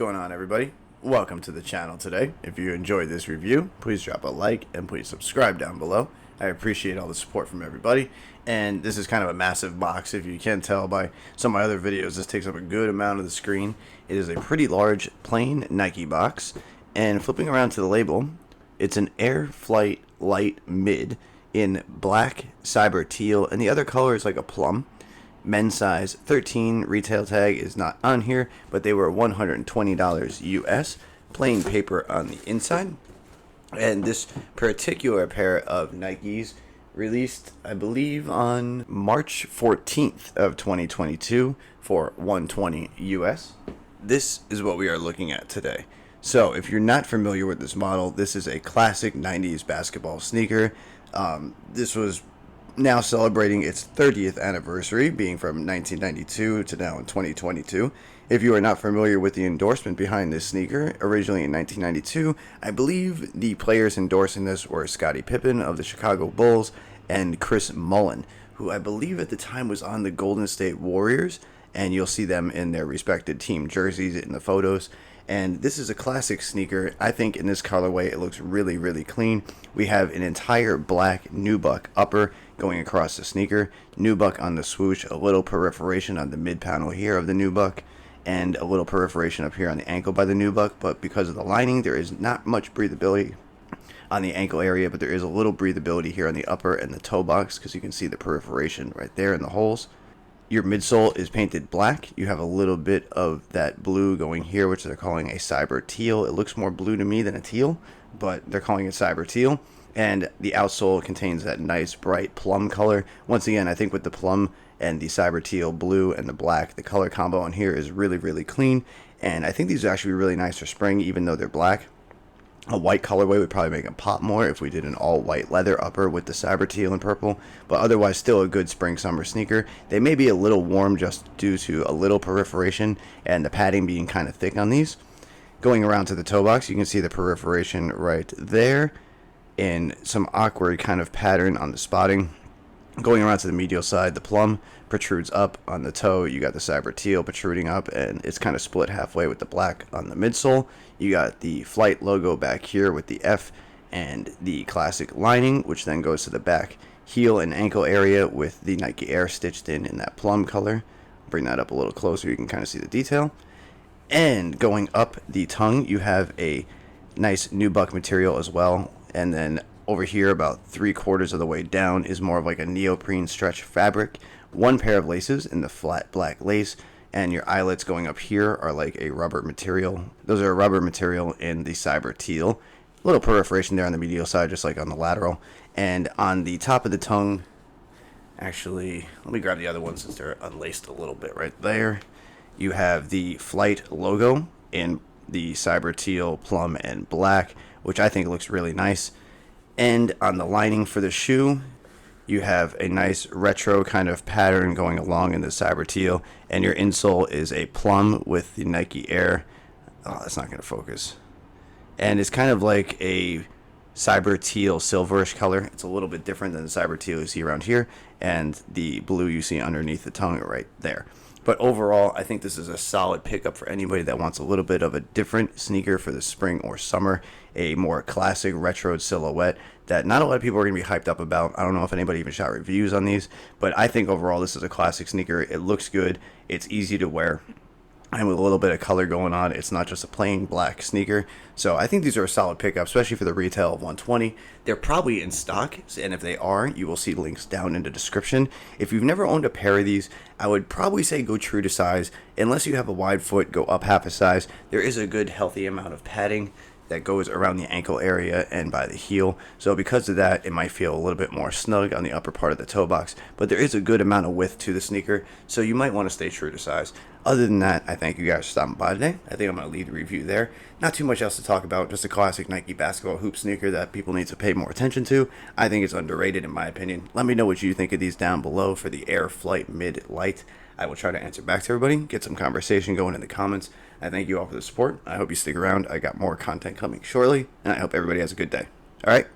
going on, everybody? Welcome to the channel today. If you enjoyed this review, please drop a like and please subscribe down below. I appreciate all the support from everybody. And this is kind of a massive box. If you can tell by some of my other videos, this takes up a good amount of the screen. It is a pretty large plain Nike box. And flipping around to the label, it's an Air Flight Lite Mid in black, cyber teal, and the other color is like a plum. Men's size 13, retail tag is not on here, but they were $120 US, plain paper on the inside. And this particular pair of Nikes released, I believe, on March 14th of 2022 for $120 US. This is what we are looking at today. So if you're not familiar with this model, this is a classic 90s basketball sneaker. This was now celebrating its 30th anniversary, being from 1992 to now in 2022. If you are not familiar with the endorsement behind this sneaker, originally in 1992, I believe the players endorsing this were Scottie Pippen of the Chicago Bulls and Chris Mullin, who I believe at the time was on the Golden State Warriors, and you'll see them in their respected team jerseys in the photos. And this is a classic sneaker. I think in this colorway it looks really, really clean. We have an entire black nubuck upper going across the sneaker, nubuck on the swoosh, a little perforation on the mid panel here of the nubuck, and a little perforation up here on the ankle by the nubuck. But because of the lining, there is not much breathability on the ankle area, but there is a little breathability here on the upper and the toe box, because you can see the perforation right there in the holes. Your midsole is painted black. You have a little bit of that blue going here, which they're calling a cyber teal. It looks more blue to me than a teal, but they're calling it cyber teal. And the outsole contains that nice bright plum color. Once again, I think with the plum and the cyber teal blue and the black, the color combo on here is really, really clean. And I think these are actually really nice for spring, even though they're black. A white colorway would probably make them pop more if we did an all white leather upper with the cyber teal and purple, but otherwise still a good spring summer sneaker. They may be a little warm just due to a little perforation and the padding being kind of thick on these. Going around to the toe box, you can see the perforation right there in some awkward kind of pattern on the spotting. Going around to the medial side, the plum protrudes up on the toe. You got the cyber teal protruding up, and it's kind of split halfway with the black on the midsole. You got the Flight logo back here with the F and the classic lining, which then goes to the back heel and ankle area with the Nike Air stitched in that plum color. Bring that up a little closer, you can kind of see the detail. And going up the tongue, you have a nice nubuck material as well. And then over here, about 3/4 of the way down, is more of like a neoprene stretch fabric. One pair of laces in the flat black lace, and your eyelets going up here are like a rubber material. Those are a rubber material in the cyber teal. A little perforation there on the medial side, just like on the lateral. And on the top of the tongue, actually, let me grab the other one since they're unlaced a little bit right there. You have the Flight logo in the cyber teal, plum, and black, which I think looks really nice. And on the lining for the shoe, you have a nice retro kind of pattern going along in the cyber teal, and your insole is a plum with the Nike Air. Oh, that's not going to focus. And it's kind of like a cyber teal silverish color. It's a little bit different than the cyber teal you see around here, and the blue you see underneath the tongue right there. But overall, I think this is a solid pickup for anybody that wants a little bit of a different sneaker for the spring or summer, a more classic retro silhouette that not a lot of people are going to be hyped up about. I don't know if anybody even shot reviews on these, but I think overall this is a classic sneaker. It looks good. It's easy to wear. And with a little bit of color going on, it's not just a plain black sneaker. So I think these are a solid pickup, especially for the retail of $120. They're probably in stock, and if they are, you will see links down in the description. If you've never owned a pair of these, I would probably say go true to size. Unless you have a wide foot, go up half a size. There is a good healthy amount of padding that goes around the ankle area and by the heel. So because of that, it might feel a little bit more snug on the upper part of the toe box, but there is a good amount of width to the sneaker, so you might want to stay true to size. Other than that, I thank you guys for stopping by today. I think I'm going to leave the review there. Not too much else to talk about, just a classic Nike basketball hoop sneaker that people need to pay more attention to. I think it's underrated in my opinion. Let me know what you think of these down below for the Air Flight Mid Lite. I will try to answer back to everybody, get some conversation going in the comments. I thank you all for the support. I hope you stick around. I got more content coming shortly, and I hope everybody has a good day. All right?